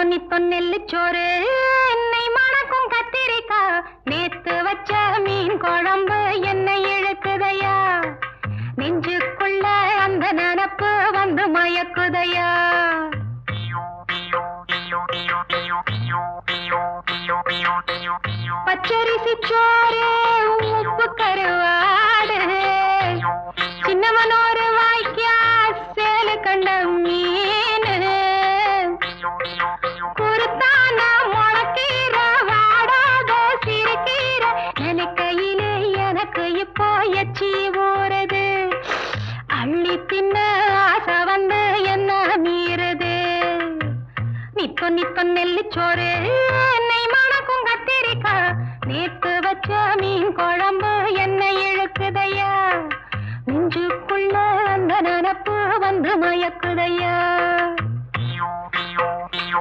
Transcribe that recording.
நித்தோ நெல்லுச்சோறு என்னை மணக்கும் கத்திரிக்கா நேத்து வச்ச மீன் குழம்பு என்னை இழுக்குதையா நெஞ்சுக்குள்ள அந்த நினப்பு வந்து மயக்குதையா பச்சரிசி சோறு உப்பு கருவாடு சின்னவனோரு வாய்க்கா சேலு கண்ட மீன் குருத்தான முளக்கீர வாடாத சிறுகீர நினைக்கையிலே எனக்கு இப்போ எச்சி ஊறுது அள்ளி தின்ன ஆசை வந்து என்ன மீறுது நித்தோ நெல்லுச்சோறு என்னை மணக்கும் கத்திரிக்கா நேத்து வச்ச மீன் குழம்பு என்னை இழுக்குதையா நெஞ்சுக்குள்ள அந்த நினப்பு வந்து மயக்குதையா